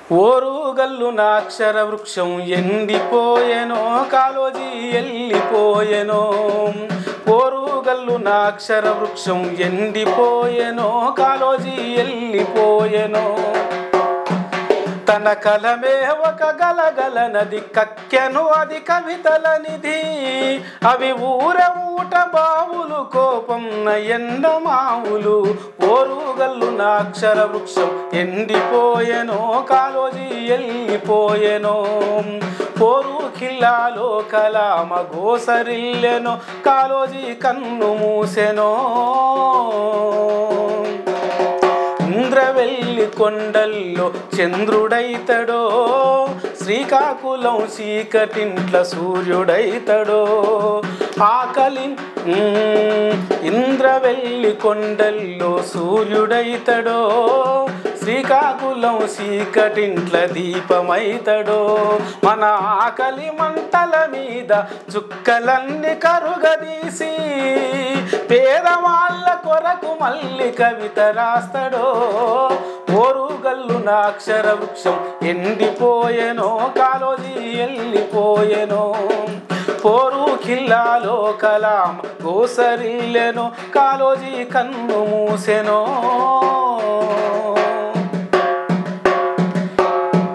ఓరుగల్లు నాక్షర వృక్షం ఎండిపోయెనో కాలోజీ ఎల్లిపోయెనో ఓరుగల్లు నాక్షర వృక్షం ఎండిపోయెనో కాలోజీ ఎల్లిపోయెనో తన కలమే ఒక గలగల నది కక్కెను అది కవితల నిధి అవి ఊర ఊట బావులు కోపం ఎండమావులు ఓరుగల్లు నాక్షర వృక్షం ఎండిపోయెనో కాలోజీ ఎల్లిపోయెనో పోరు ఖిల్లాలో కలామ గోసరిల్లెనో కాలోజీ కన్ను మూసెనో ఇంద్రవెల్లి కొండల్లో చంద్రుడైతడో శ్రీకాకుళం చీకటింట్ల సూర్యుడైతడో ఆకలి ఇంద్రవెల్లి కొండల్లో సూర్యుడైతడో శ్రీకాకుళం చీకటింట్ల దీపమైతడో మన ఆకలి మంటల మీద చుక్కలన్నీ కరుగదీసి పేదవాళ్ళ కొరకు మళ్ళీ కవిత రాస్తాడో ఓరుగల్లు నాక్షర వృక్షం ఎండిపోయెనో కాలోజీ ఎల్లిపోయెనో పోరు ఖిల్లాలో కలామ గోసరిల్లెనో కాలోజీ కన్ను మూసెనో